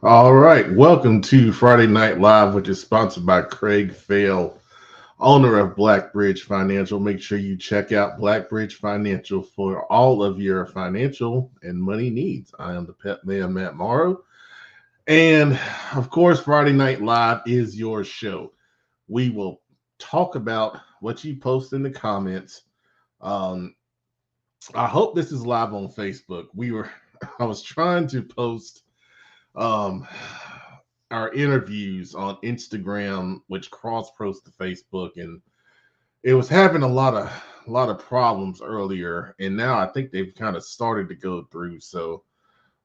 All right, welcome to Friday Night Live, which is sponsored by Craig Faile, owner of Blackbridge Financial. Make sure you check out Blackbridge Financial for all of your financial and money needs. I am the pet man, Matt Morrow. And of course, Friday Night Live is your show. We will talk about what you post in the comments. Um, I hope this is live on Facebook. I was trying to post um our interviews on Instagram, which cross post to Facebook, and it was having a lot of problems earlier, and now I think they've kind of started to go through. So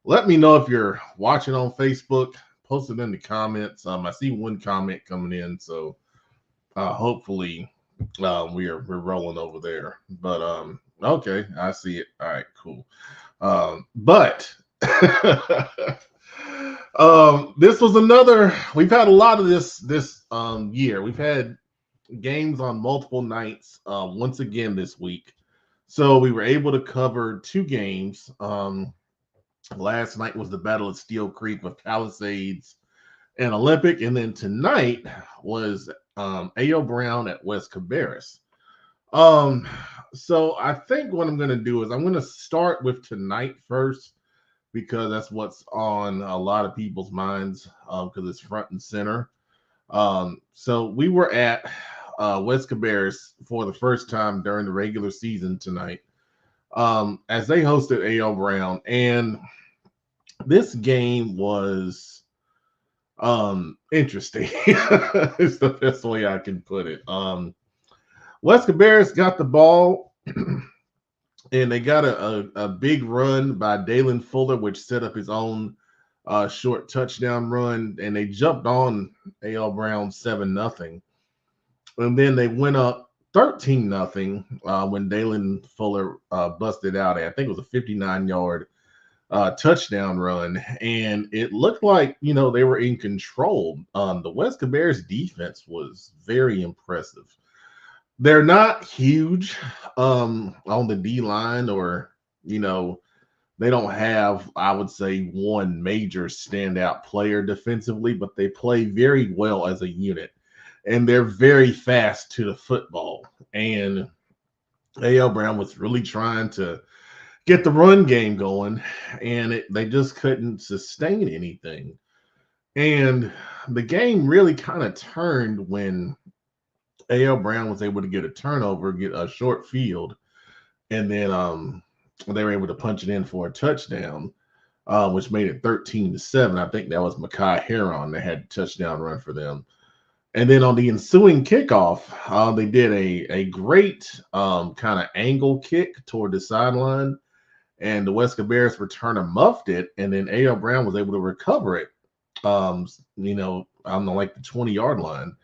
let me know if you're watching on Facebook. Post it in the comments. I see one comment coming in, so hopefully we're rolling over there. But okay, I see it. All right, cool. But this was another. We've had a lot of this year. We've had games on multiple nights. Once again this week, so we were able to cover two games. Last night was the Battle of Steel Creek with Palisades and Olympic, and then tonight was A.O. Brown at West Cabarrus. Um, so I think what I'm going to do is I'm going to start with tonight first because that's what's on a lot of people's minds because it's front and center. So we were at West Cabarrus for the first time during the regular season tonight as they hosted A.L. Brown. And this game was interesting. It's the best way I can put it. West Cabarrus got the ball and they got a big run by Dalen Fuller, which set up his own short touchdown run, and they jumped on A.L. Brown 7-0. And then they went up 13-0 when Dalen Fuller busted out. I think it was a 59-yard touchdown run, and it looked like they were in control. The West Cabarrus defense was very impressive. They're not huge on the D line, or they don't have, I would say, one major standout player defensively, but they play very well as a unit, and they're very fast to the football. And A.L. Brown was really trying to get the run game going, and they just couldn't sustain anything. And the game really kind of turned when A.L. Brown was able to get a turnover, get a short field, and then they were able to punch it in for a touchdown, which made it 13-7. I think that was Mekhi Heron that had a touchdown run for them. And then on the ensuing kickoff, they did a great kind of angle kick toward the sideline, and the West Cabarrus returner muffed it, and then A.L. Brown was able to recover it, on like the 20-yard line.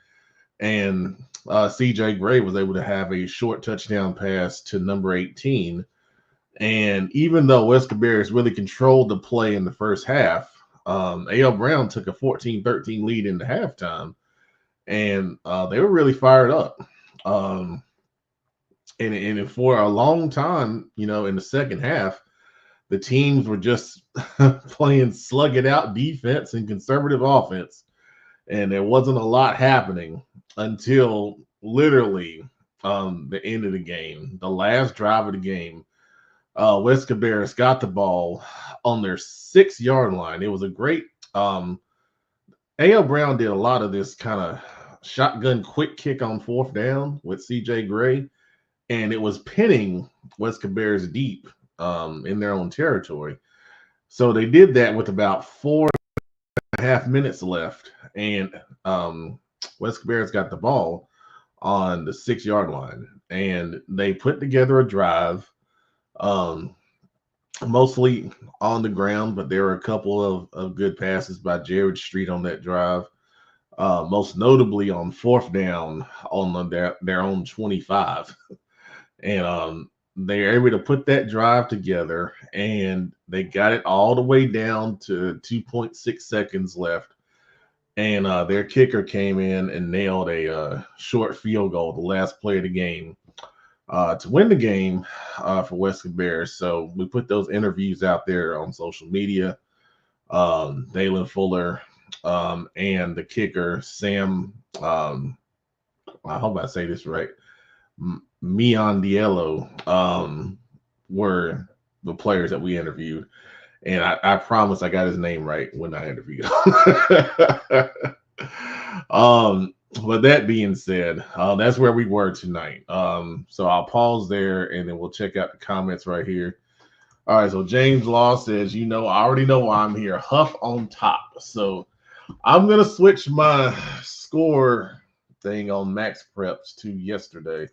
And C.J. Gray was able to have a short touchdown pass to number 18. And even though West Cabarrus really controlled the play in the first half, A.L. Brown took a 14-13 lead into halftime, and they were really fired up. And for a long time, in the second half, the teams were just playing slug it out defense and conservative offense, and there wasn't a lot happening until literally the end of the game, the last drive of the game. West Cabarrus got the ball on their 6-yard line. It was a great A.L. Brown did a lot of this kind of shotgun quick kick on fourth down with C.J. Gray, and it was pinning West Cabarrus deep in their own territory. So they did that with about 4.5 minutes left, and West Cabarrus got the ball on the 6-yard line, and they put together a drive, mostly on the ground, but there were a couple of good passes by Jared Street on that drive, most notably on fourth down on their own 25. And they're able to put that drive together, and they got it all the way down to 2.6 seconds left. And their kicker came in and nailed a short field goal, the last play of the game, to win the game for West Cabarrus. So we put those interviews out there on social media. Dalen Fuller, and the kicker, Sam, I hope I say this right, Miondiello, were the players that we interviewed. And I promise I got his name right when I interviewed him. But that being said, that's where we were tonight. So I'll pause there and then we'll check out the comments right here. All right, so James Law says, I already know why I'm here. Huff on top. So I'm gonna switch my score thing on Max Preps to yesterday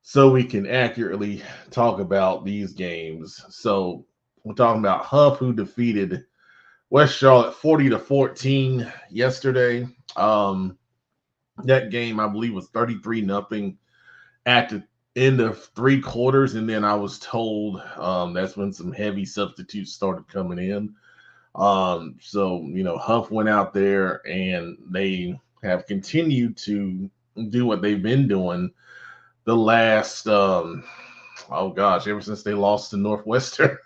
so we can accurately talk about these games. So we're talking about Huff, who defeated West Charlotte 40-14 yesterday. That game, I believe, was 33-0 at the end of 3 quarters, and then I was told that's when some heavy substitutes started coming in. So Huff went out there and they have continued to do what they've been doing the last ever since they lost to Northwestern,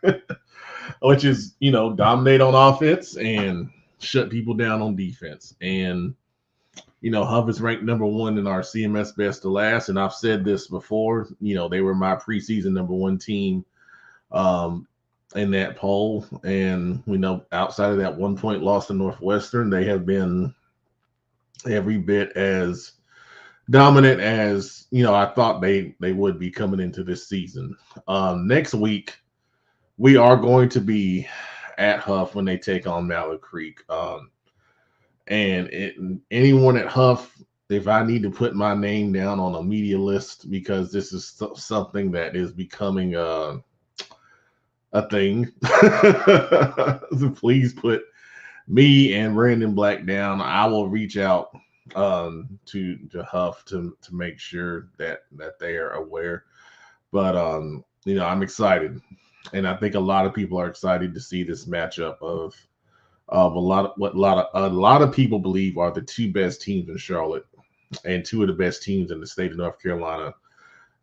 which is dominate on offense and shut people down on defense. And Huff is ranked number 1 in our CMS best of last, and I've said this before. They were my preseason number 1 team in that poll, and outside of that 1-point loss to Northwestern, they have been every bit as dominant as I thought they would be coming into this season. Next week we are going to be at Huff when they take on Mallard Creek. Anyone at Huff, if I need to put my name down on a media list because this is something that is becoming a thing, so please put me and Brandon Black down. I will reach out to Huff to make sure that they are aware. But I'm excited, and I think a lot of people are excited to see this matchup of a lot of people believe are the 2 best teams in Charlotte and 2 of the best teams in the state of North Carolina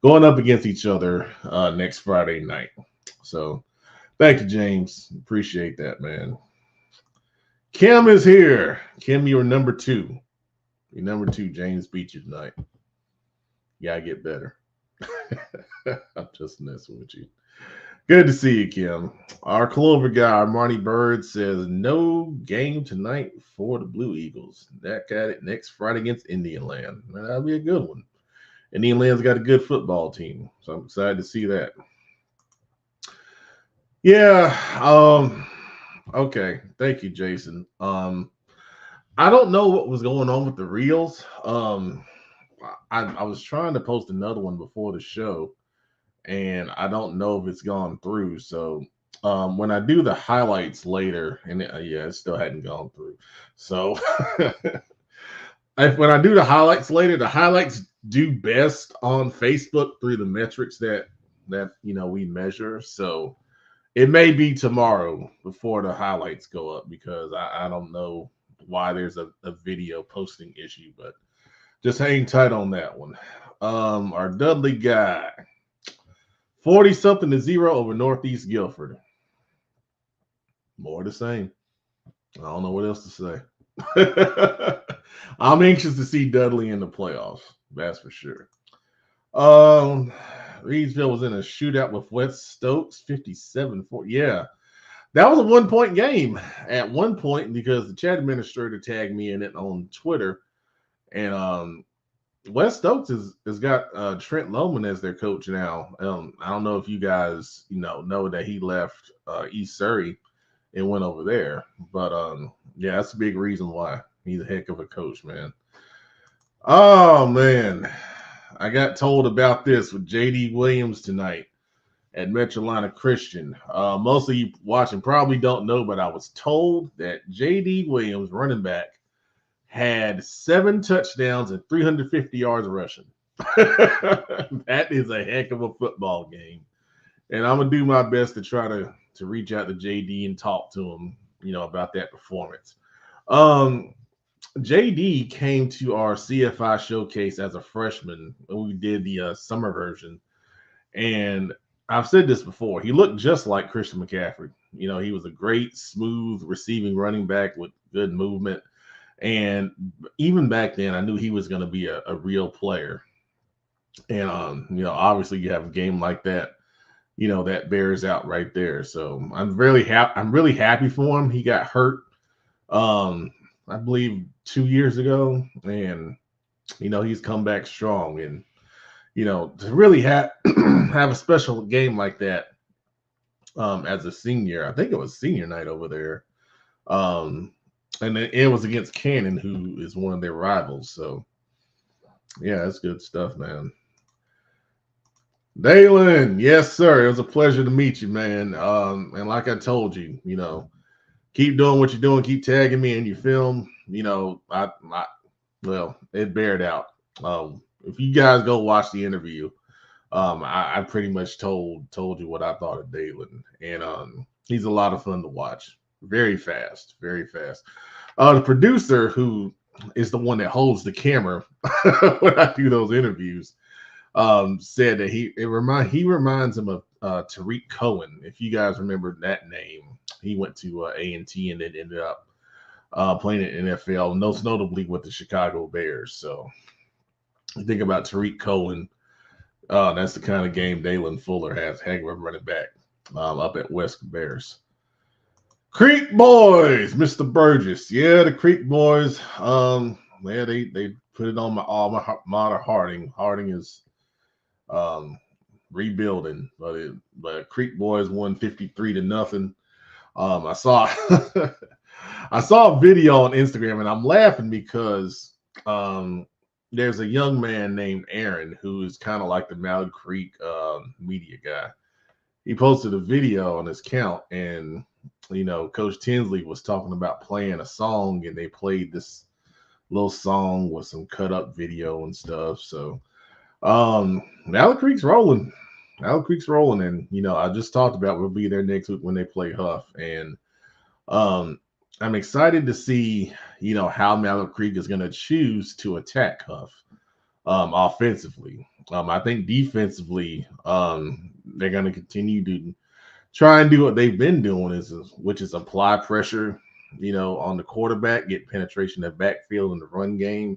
going up against each other next Friday night. So thank you, James. Appreciate that, man. Kim is here. Kim, you're number 2. You're number 2. James beat you tonight. You gotta get better. I'm just messing with you. Good to see you, Kim. Our Clover guy, Marty Bird, says no game tonight for the Blue Eagles. Back at it next Friday against Indian Land. That'll be a good one. Indian Land's got a good football team, so I'm excited to see that. Yeah. Okay. Thank you, Jason. I don't know what was going on with the reels. I was trying to post another one before the show, and I don't know if it's gone through. So when I do the highlights later, and it still hadn't gone through. So when I do the highlights later, the highlights do best on Facebook through the metrics that we measure. So it may be tomorrow before the highlights go up because I don't know why there's a video posting issue, but just hang tight on that one. Our Dudley guy, 40-0 over Northeast Guilford. More the same. I don't know what else to say. I'm anxious to see Dudley in the playoffs. That's for sure. Reedsville was in a shootout with West Stokes, 57-4. Yeah, that was a 1-point game at one point because the chat administrator tagged me in it on Twitter. And West Stokes has got Trent Lohman as their coach now. I don't know if you guys know that he left East Surrey and went over there. But yeah, that's a big reason why. He's a heck of a coach, man. Oh, man. I got told about this with J.D. Williams tonight at Metrolina Christian. Most of you watching probably don't know, but I was told that J.D. Williams, running back, had 7 touchdowns and 350 yards rushing. That is a heck of a football game. And I'm going to do my best to try to reach out to JD and talk to him, about that performance. JD came to our CFI showcase as a freshman when we did the summer version. And I've said this before. He looked just like Christian McCaffrey. He was a great, smooth receiving running back with good movement. And even back then, I knew he was going to be a real player. And obviously, you have a game like that, that bears out right there. So I'm really happy. I'm really happy for him. He got hurt, I believe 2 years ago, and he's come back strong. And to really have have a special game like that, as a senior, I think it was senior night over there, and it was against Cannon, who is one of their rivals. So yeah, that's good stuff, man. Dalen, yes, sir. It was a pleasure to meet you, man. And like I told you, keep doing what you're doing. Keep tagging me in your film. Well, it bared out. If you guys go watch the interview, I pretty much told you what I thought of Dalen, and he's a lot of fun to watch. Very fast, very fast. The producer, who is the one that holds the camera when I do those interviews, said that he reminds him of Tariq Cohen. If you guys remember that name, he went to A&T and then ended up playing in NFL, most notably with the Chicago Bears. So you think about Tariq Cohen, that's the kind of game Dalen Fuller has hanging running back up at West Bears. Creek Boys, Mr. Burgess. Yeah, the Creek Boys. Yeah, they put it on my alma mater, Harding. Harding is rebuilding, but Creek Boys won 53-0. I saw I saw a video on Instagram, and I'm laughing because there's a young man named Aaron who is kind of like the Mallard Creek media guy. He posted a video on his account, and Coach Tinsley was talking about playing a song, and they played this little song with some cut up video and stuff. So Mallard Creek's rolling. Mallard Creek's rolling, and I just talked about we'll be there next week when they play Huff, and I'm excited to see how Mallard Creek is going to choose to attack Huff offensively. I think defensively, they're going to continue to try and do what they've been doing, which is apply pressure, on the quarterback, get penetration of backfield in the run game,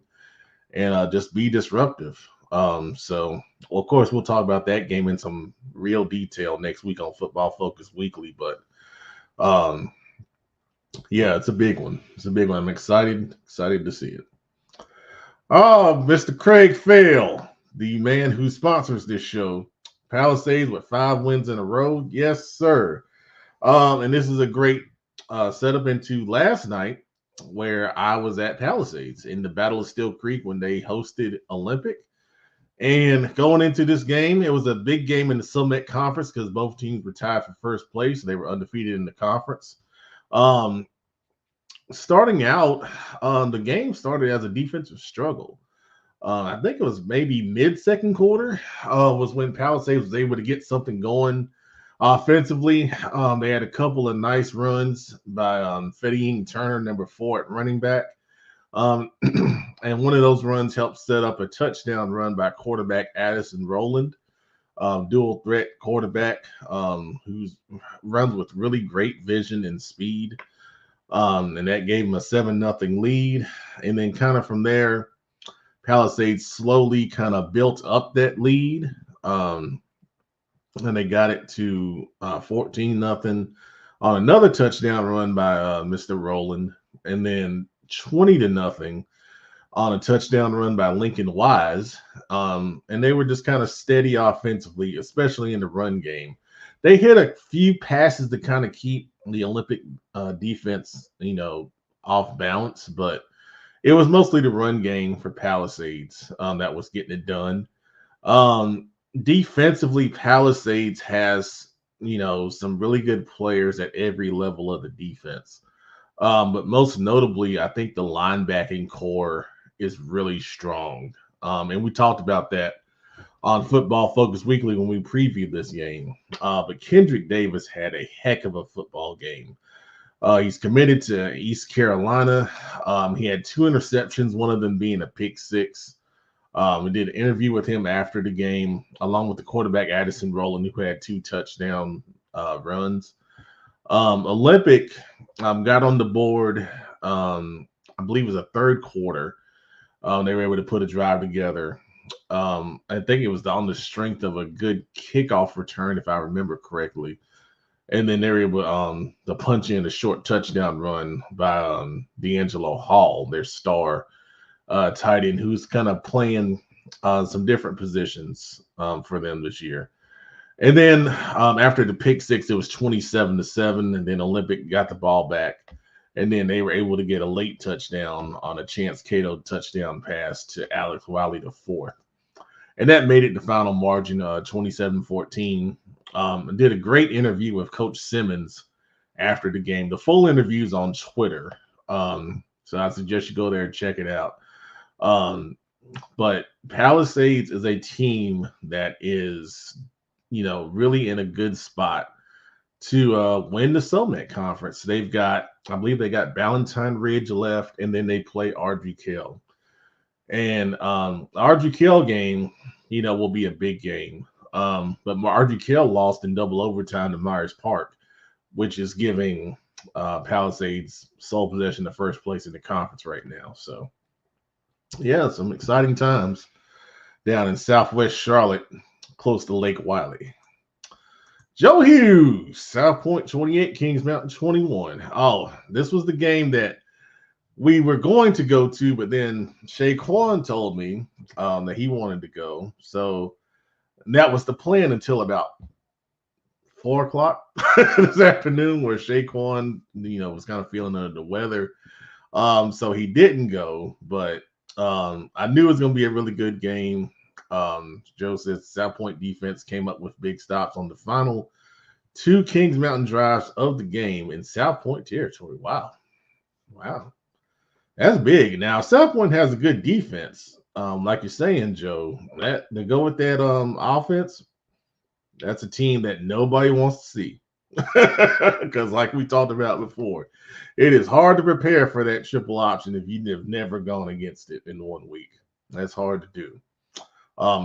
and just be disruptive. So, of course, we'll talk about that game in some real detail next week on Football Focus Weekly. But, yeah, it's a big one. It's a big one. I'm excited to see it. Oh, Mr. Craig Faile, the man who sponsors this show. Palisades with 5 wins in a row. Yes, sir. And this is a great setup into last night, where I was at Palisades in the Battle of Steel Creek when they hosted Olympic. And going into this game, it was a big game in the Summit Conference because both teams were tied for first place. They were undefeated in the conference. Starting out, the game started as a defensive struggle. I think it was maybe mid-second quarter was when Palisades was able to get something going offensively. They had a couple of nice runs by Fedeen Turner, number 4 at running back. And one of those runs helped set up a touchdown run by quarterback Addison Rowland, dual threat quarterback who runs with really great vision and speed. And that gave him a 7-0 lead. And then kind of from there, Palisades slowly kind of built up that lead. And they got it to 14-0 on another touchdown run by Mr. Rowland. And then 20-0 on a touchdown run by Lincoln Wise. And they were just kind of steady offensively, especially in the run game. They hit a few passes to kind of keep the Olympic defense, off balance, but it was mostly the run game for Palisades that was getting it done. Defensively, Palisades has, some really good players at every level of the defense. But most notably, I think the linebacking core is really strong. And we talked about that on Football Focus Weekly when we previewed this game. But Kendrick Davis had a heck of a football game. He's committed to East Carolina. He had 2 interceptions, one of them being a pick 6. We did an interview with him after the game, along with the quarterback Addison Rowland, who had 2 touchdown runs. Olympic got on the board. I believe it was a third quarter. They were able to put a drive together. I think it was on the strength of a good kickoff return, if I remember correctly. And then they were able to punch in a short touchdown run by D'Angelo Hall, their star tight end, who's kind of playing some different positions for them this year. And then after the pick six, it was 27-7, and then Olympic got the ball back. And then they were able to get a late touchdown on a Chance Cato touchdown pass to Alex Wiley the fourth. And that made it the final margin 27-14. Did a great interview with Coach Simmons after the game. The full interview is on Twitter. So I suggest you go there and check it out. But Palisades is a team that is, really in a good spot to win the SOMEC conference. I believe they got Ballantyne Ridge left, and then they play RGKL. And RGKL game, will be a big game. But RGKL lost in double overtime to Myers Park, which is giving Palisades sole possession of first place in the conference right now. So, yeah, some exciting times down in Southwest Charlotte, close to Lake Wiley. Joe Hughes, South Point 28, Kings Mountain 21. Oh, this was the game that we were going to go to, but then Shaquan told me that he wanted to go. So that was the plan until about 4 o'clock this afternoon, where Shaquan, was kind of feeling under the weather. So he didn't go, but I knew it was going to be a really good game. Joe says South Point defense came up with big stops on the final 2 Kings Mountain drives of the game in South Point territory. Wow. That's big. Now, South Point has a good defense. Like you're saying, Joe, that to go with that offense, that's a team that nobody wants to see. Because like we talked about before, it is hard to prepare for that triple option if you've never gone against it in 1 week. That's hard to do.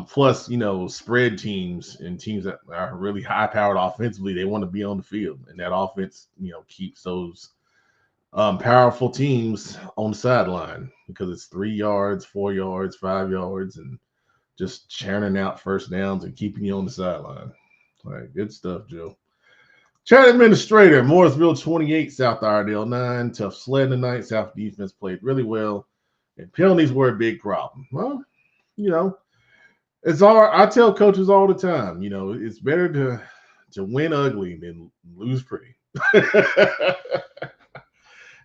Plus, spread teams and teams that are really high-powered offensively, they want to be on the field. And that offense, keeps those powerful teams on the sideline because it's 3 yards, 4 yards, 5 yards, and just churning out first downs and keeping you on the sideline. All right, good stuff, Joe. Chat administrator, Morrisville 28, South Iredale 9. Tough sled tonight. South defense played really well, and penalties were a big problem. Well, it's all. I tell coaches all the time, it's better to win ugly than lose pretty.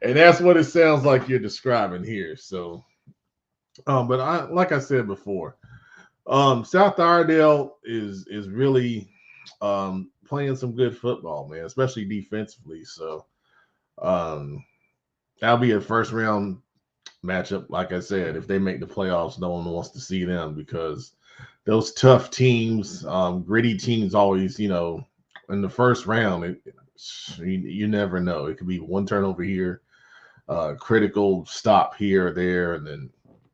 And that's what it sounds like you're describing here. So, but like I said before, South Iredale is really playing some good football, man, especially defensively. So, that'll be a first round matchup. Like I said, if they make the playoffs, no one wants to see them because those tough teams, gritty teams, always, in the first round, you never know. It could be one turnover here, critical stop here or there, and then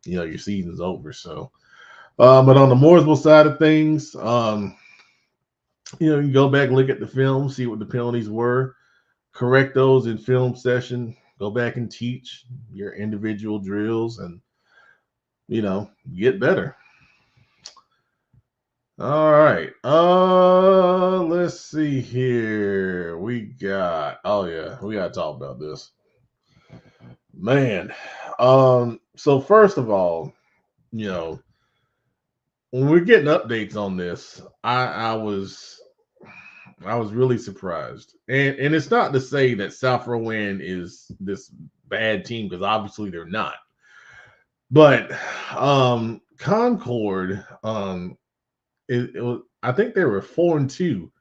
your season's over. So, but on the Mooresville side of things, you go back, look at the film, see what the penalties were, correct those in film session, go back and teach your individual drills, and get better. All right. Let's see here. We got to talk about this. Man. So first of all, when we're getting updates on this, I was really surprised. And it's not to say that South Rowan is this bad team, because obviously they're not. But Concord, I think they were 4-2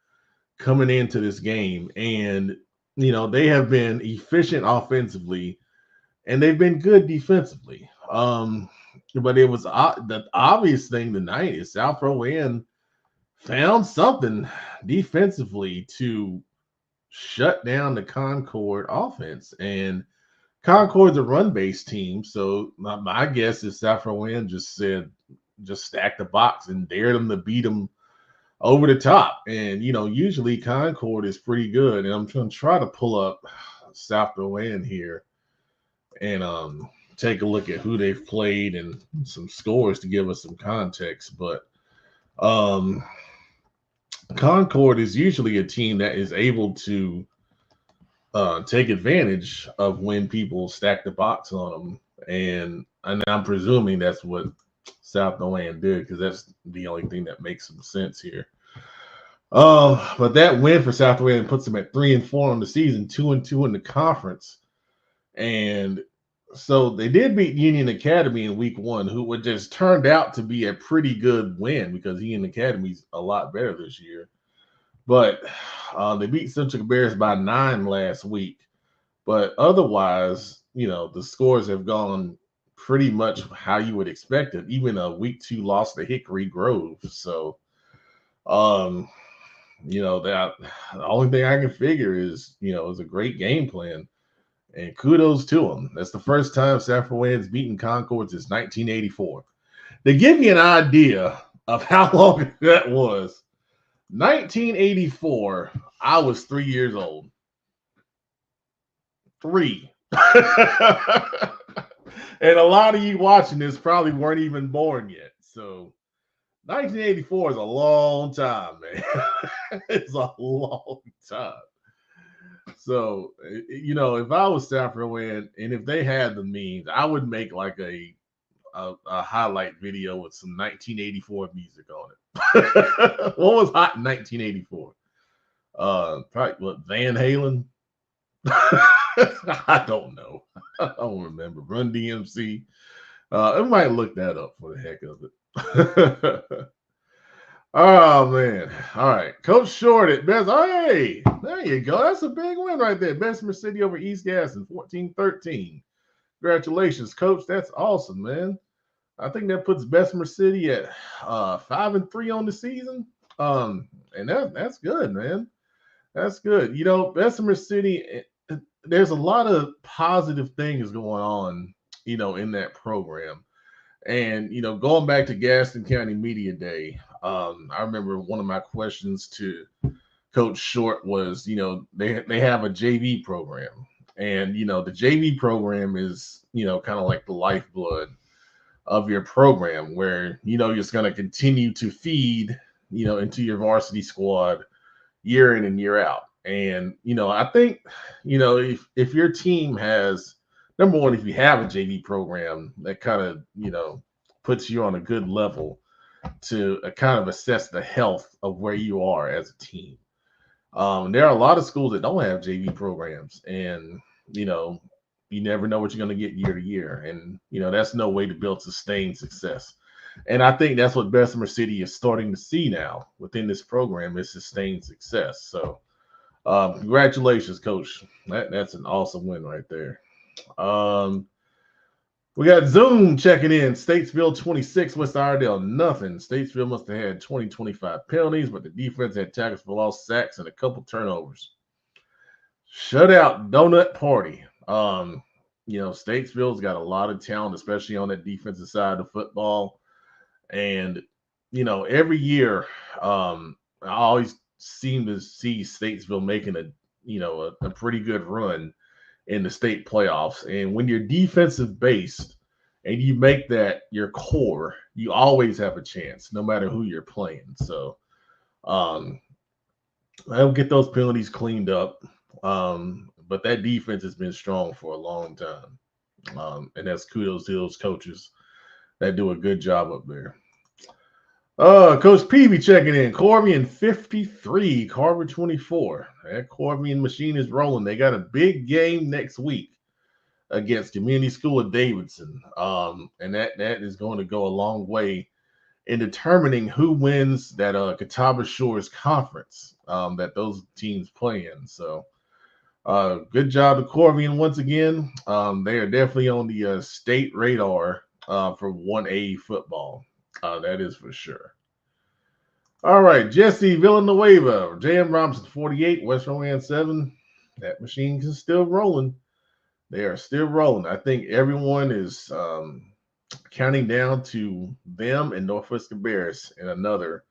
coming into this game, and they have been efficient offensively, and they've been good defensively. But it was the obvious thing tonight is South Rowan found something defensively to shut down the Concord offense, and Concord's a run-based team, so my guess is South Rowan just said, just stack the box and dare them to beat them over the top. And usually Concord is pretty good. And I'm trying to pull up South Carolina here and take a look at who they've played and some scores to give us some context. But um Concord is usually a team that is able to take advantage of when people stack the box on them, and I'm presuming that's what South Carolina did because that's the only thing that makes some sense here. But that win for South Carolina puts them at 3-4 on the season, 2-2 in the conference, and so they did beat Union Academy in week one, who would just turned out to be a pretty good win because Union Academy's a lot better this year. But they beat Central Bears by 9 last week. But otherwise, the scores have gone pretty much how you would expect it. Even a week 2 loss to Hickory Grove. So, um, that the only thing I can figure is, is a great game plan. And kudos to them. That's the first time Safeway has beaten Concord since 1984. To give you an idea of how long that was, 1984, I was 3 years old. 3. And a lot of you watching this probably weren't even born yet. So 1984 is a long time, man. It's a long time. So, if I was South Carolina and if they had the means, I would make like a highlight video with some 1984 music on it. What was hot in 1984? Probably what, Van Halen? I don't know. I don't remember. Run DMC. I might look that up for the heck of it. Oh man. All right. Coach Short at Best. Oh, hey, there you go. That's a big win right there. Bessemer City over East Gaston, 14-13. Congratulations, Coach. That's awesome, man. I think that puts Bessemer City at 5-3 on the season. And that's good, man. That's good. Bessemer City, there's a lot of positive things going on, in that program. And, going back to Gaston County Media Day, I remember one of my questions to Coach Short was, they have a JV program. And, the JV program is, kind of like the lifeblood of your program where, you're just going to continue to feed, into your varsity squad year in and year out. And, I think, if your team has, number one, if you have a JV program that kind of, puts you on a good level to kind of assess the health of where you are as a team. There are a lot of schools that don't have JV programs, and, you never know what you're going to get year to year. And, that's no way to build sustained success. And I think that's what Bessemer City is starting to see now within this program is sustained success. So, congratulations, Coach. That's an awesome win right there. We got Zoom checking in. Statesville 26, West Iredale nothing. Statesville must have had 20-25 penalties, but the defense had tackles for lost sacks and a couple turnovers. Shutout donut party. Statesville's got a lot of talent, especially on that defensive side of football. And, every year, I always seem to see Statesville making a pretty good run in the state playoffs. And when you're defensive based and you make that your core, you always have a chance, no matter who you're playing. So I'll get those penalties cleaned up. But that defense has been strong for a long time. And that's kudos to those coaches that do a good job up there. Coach Peavy checking in. Corvian 53, Carver 24. That Corvian machine is rolling. They got a big game next week against Community School of Davidson. And that is going to go a long way in determining who wins that Catawba Shores conference that those teams play in. So good job to Corvian once again. They are definitely on the state radar for 1A football. That is for sure. All right, Jesse Villanueva, J.M. Robinson 48, West Rowan 7. That machine is still rolling. They are still rolling. I think everyone is counting down to them and Northwest Bears in another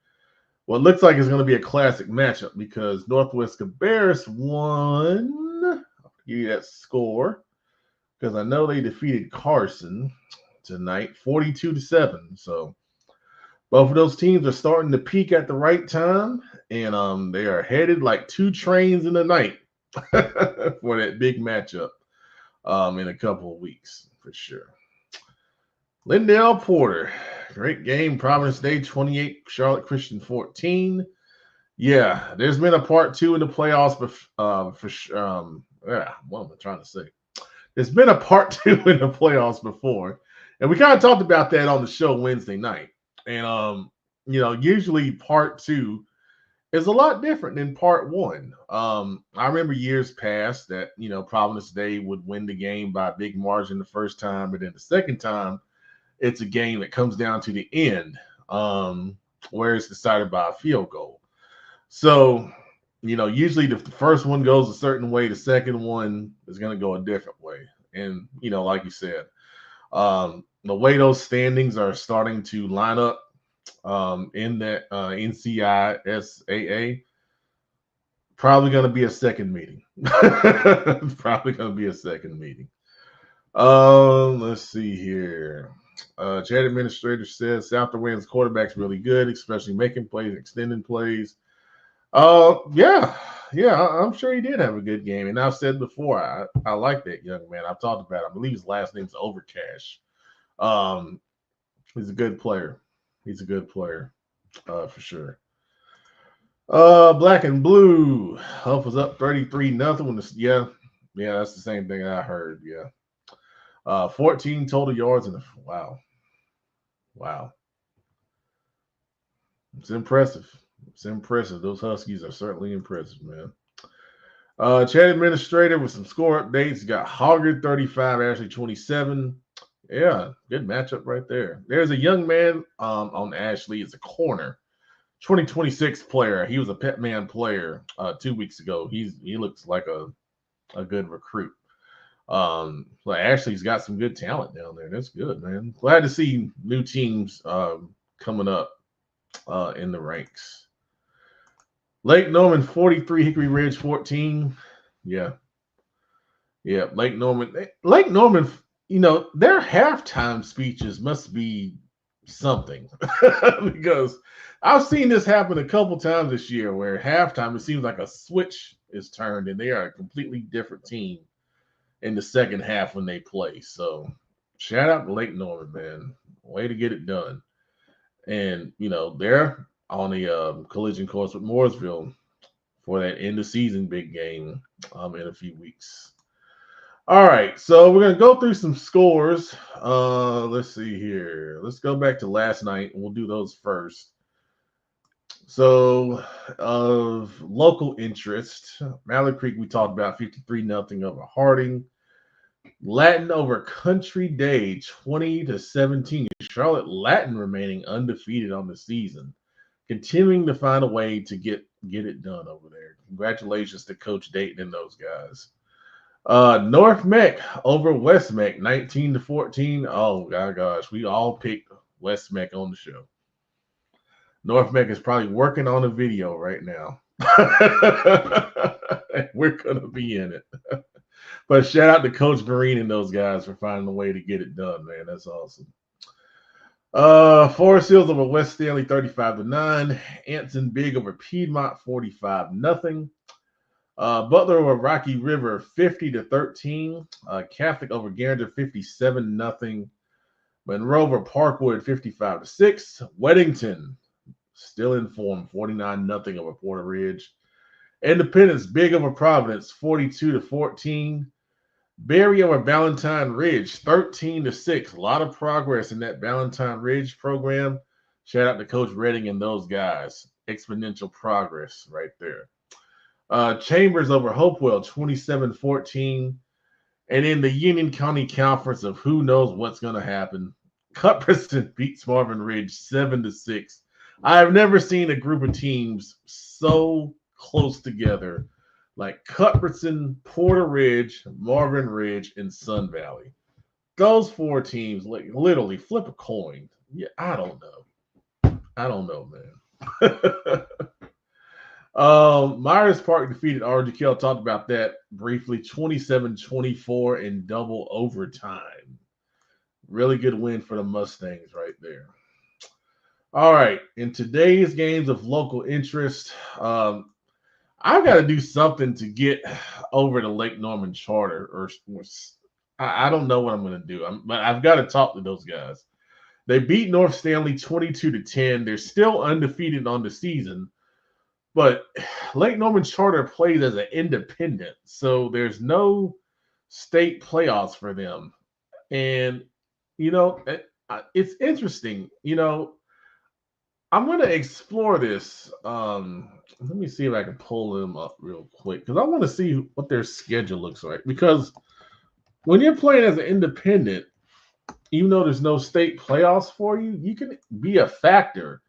Well, it looks like it's going to be a classic matchup because Northwest Cabarrus won. I'll give you that score because I know they defeated Carson tonight, 42-7. So both of those teams are starting to peak at the right time, and they are headed like two trains in the night for that big matchup in a couple of weeks for sure. Lindale Porter, great game. Providence Day 28, Charlotte Christian 14. Yeah, there's been a part two in the playoffs, but what am I trying to say? There's been a part two in the playoffs before, and we kind of talked about that on the show Wednesday night. And usually part two is a lot different than part one. I remember years past that Providence Day would win the game by a big margin the first time, but then the second time it's a game that comes down to the end, where it's decided by a field goal. So, usually the first one goes a certain way, the second one is going to go a different way. And, like you said, the way those standings are starting to line up in that NCISAA, probably going to be a second meeting. Probably going to be a second meeting. Let's see here. Chat administrator says South Wind's quarterback's really good, especially making plays, extending plays. Yeah, I'm sure he did have a good game. And I've said before, I like that young man. I've talked about him. I believe his last name's Overcash. He's a good player. He's a good player, for sure. Black and Blue. Huff was up 33-0. Yeah, that's the same thing I heard. Yeah. 14 total yards and wow. It's impressive. It's impressive. Those Huskies are certainly impressive, man. Chat administrator with some score updates. Got Hoggard 35, Ashley 27. Yeah, good matchup right there. There's a young man on Ashley. It's a corner. 2026 player. He was a Pet Man player 2 weeks ago. He looks like a good recruit. Ashley's got some good talent down there. That's good, man. Glad to see new teams coming up in the ranks. Lake Norman 43, Hickory Ridge 14. Yeah. Lake Norman, their halftime speeches must be something because I've seen this happen a couple times this year where halftime it seems like a switch is turned and they are a completely different team in the second half when they play. So shout out to Lake Norman, man. Way to get it done. And they're on the collision course with Mooresville for that end of season big game in a few weeks. All right, so we're gonna go through some scores. Let's see here. Let's go back to last night, and we'll do those first. So, of local interest, Mallard Creek we talked about 53-0 over Harding. Latin over Country Day 20-17. Charlotte Latin remaining undefeated on the season, continuing to find a way to get it done over there. Congratulations to Coach Dayton and those guys. North Mech over West Mech 19-14. Oh gosh, we all picked West Mech on the show. North Mech is probably working on a video right now. We're gonna be in it. But shout out to Coach Green and those guys for finding a way to get it done, man. That's awesome. Forest Hills over West Stanley 35-9. Anson Big over Piedmont 45-0. Butler over Rocky River 50-13. Catholic over Garinger 57-0. Monroe over Parkwood 55-6. Weddington still in form 49-0 over Porter Ridge. Independence Big over Providence 42-14. Berry over Valentine Ridge 13-6. A lot of progress in that Valentine Ridge program. Shout out to Coach Redding and those guys. Exponential progress right there. Chambers over Hopewell 27-14. And in the Union County Conference of who knows what's going to happen, Cuthbertson beats Marvin Ridge 7-6. I have never seen a group of teams so close together like Cuthbertson, Porter Ridge, Marvin Ridge, and Sun Valley. Those four teams literally flip a coin. Yeah, I don't know, man. Myers Park defeated RGK. Talked about that briefly. 27-24 in double overtime. Really good win for the Mustangs right there. All right. In today's games of local interest, I've got to do something to get over to Lake Norman Charter, or I don't know what I'm going to do. But I've got to talk to those guys. They beat North Stanley 22-10. They're still undefeated on the season, but Lake Norman Charter plays as an independent, so there's no state playoffs for them. And it's interesting. I'm going to explore this. Let me see if I can pull them up real quick because I want to see what their schedule looks like. Because when you're playing as an independent, even though there's no state playoffs for you, you can be a factor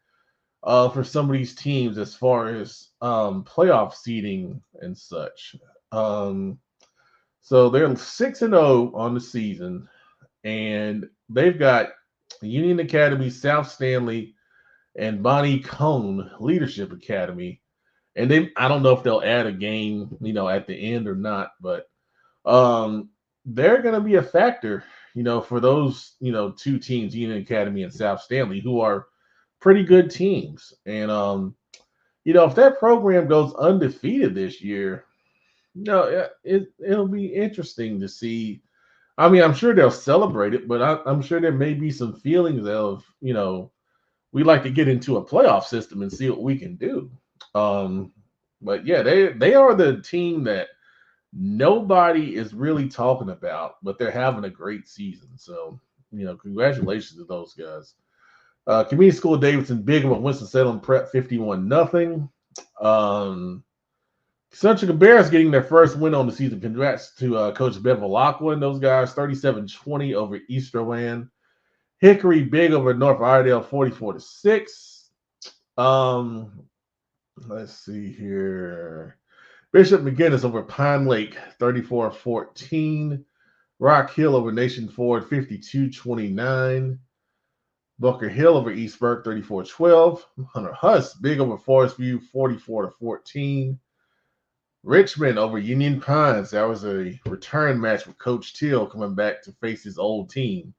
for some of these teams as far as playoff seeding and such. So they're 6-0 on the season, and they've got Union Academy, South Stanley, and Bonnie Cone Leadership Academy. And I don't know if they'll add a game, at the end or not, but they're going to be a factor, for those, two teams, Union Academy and South Stanley, who are pretty good teams. And, if that program goes undefeated this year, it'll be interesting to see. I mean, I'm sure they'll celebrate it, but I'm sure there may be some feelings of, we like to get into a playoff system and see what we can do. But yeah, they are the team that nobody is really talking about, but they're having a great season. So, congratulations to those guys. Community School of Davidson big over Winston-Salem Prep 51-0. Central Bears getting their first win on the season. Congrats to Coach Bevel Aqua and those guys. 37-20 over Easterland. Hickory big over North Iredale 44-6. Let's see here. Bishop McGinnis over Pine Lake 34-14. Rock Hill over Nation Ford 52-29. Bunker Hill over East Burke 34-12. Hunter Huss big over Forest View 44-14. Richmond over Union Pines. That was a return match with Coach Till coming back to face his old team.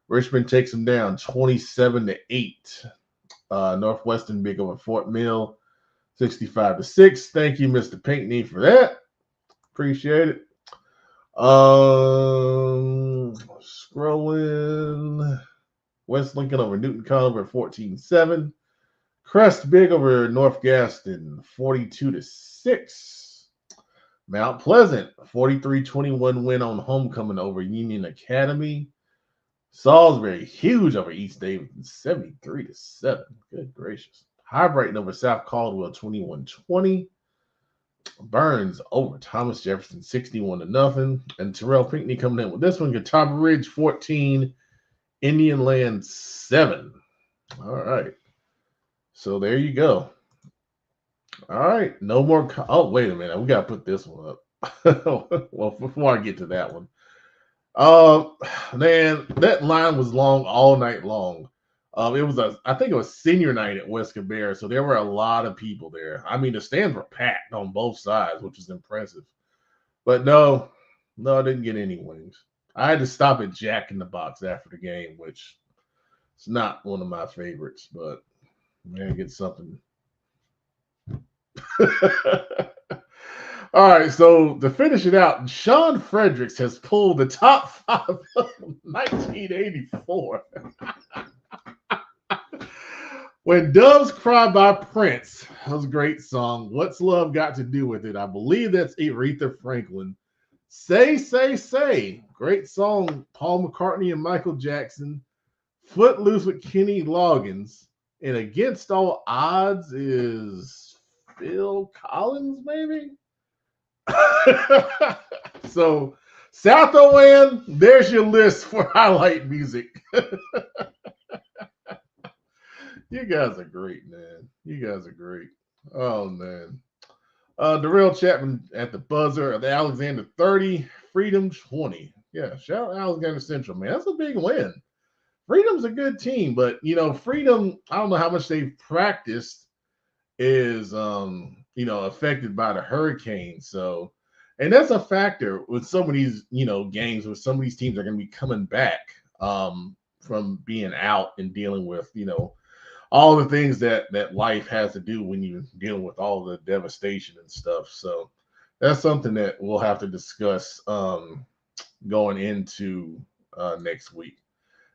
Richmond takes them down 27-8. Northwestern big over Fort Mill 65-6. Thank you, Mr. Pinkney, for that. Appreciate it. Scrolling. West Lincoln over Newton Conover 14-7. Crest big over North Gaston 42-6. Mount Pleasant 43-21 win on homecoming over Union Academy. Salisbury huge over East Davidson 73-7. Good gracious. High Brighton over South Caldwell 21-20. Burns over Thomas Jefferson 61-0. And Terrell Pinckney coming in with this one. Catawba Ridge 14. Indian Land 7. All right. So there you go. All right. No more. Oh, wait a minute. We got to put this one up. Well, before I get to that one. Man, that line was long all night long. I think it was senior night at West Cabarrus, so there were a lot of people there. I mean, the stands were packed on both sides, which is impressive. But no, I didn't get any wings. I had to stop at Jack in the Box after the game, which is not one of my favorites, but man, get something. All right, so to finish it out, Sean Fredericks has pulled the top 5 of 1984. When Doves Cry by Prince, that was a great song. What's Love Got to Do with It? I believe that's Aretha Franklin. Say, Say, Say, great song. Paul McCartney and Michael Jackson. Footloose with Kenny Loggins. And Against All Odds is Phil Collins, maybe? So, South ON, there's your list for highlight music. You guys are great, man. You guys are great. Oh, man. Darrell Chapman at the buzzer. The Alexander 30, Freedom 20. Yeah, shout out Alexander Central, man. That's a big win. Freedom's a good team, but, Freedom, I don't know how much they've practiced is affected by the hurricane. So, and that's a factor with some of these games where some of these teams are going to be coming back from being out and dealing with all the things that life has to do when you're dealing with all the devastation and stuff. So that's something that we'll have to discuss going into next week.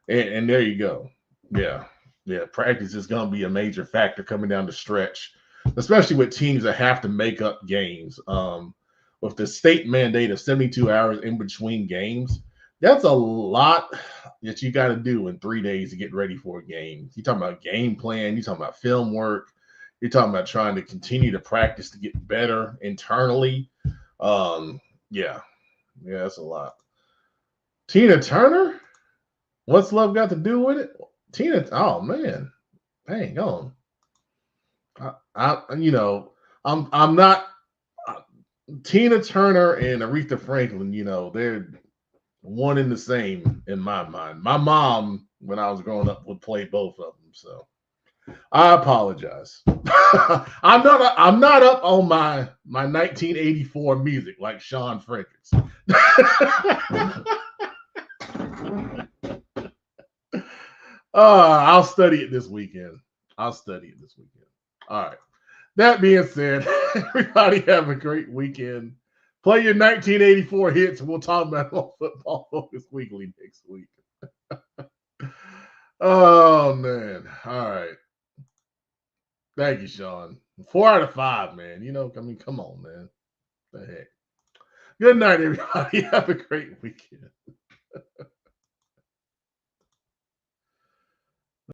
And there you go. Yeah. Yeah. Practice is going to be a major factor coming down the stretch, especially with teams that have to make up games. With the state mandate of 72 hours in between games, that's a lot that you got to do in 3 days to get ready for a game. You're talking about game plan, you're talking about film work, you're talking about trying to continue to practice to get better internally. Um, yeah, yeah, that's a lot. Tina Turner? What's love got to do with it? Tina, oh man, hang on. I'm not Tina Turner and Aretha Franklin. They're one and the same in my mind. My mom, when I was growing up, would play both of them. So I apologize. I'm not up on my 1984 music like Sean Fredericks. I'll study it this weekend. All right. That being said, everybody have a great weekend. Play your 1984 hits. We'll talk about it on Football Focus Weekly next week. Oh, man. All right. Thank you, Sean. 4 out of 5, man. Come on, man. The heck. Good night, everybody. Have a great weekend.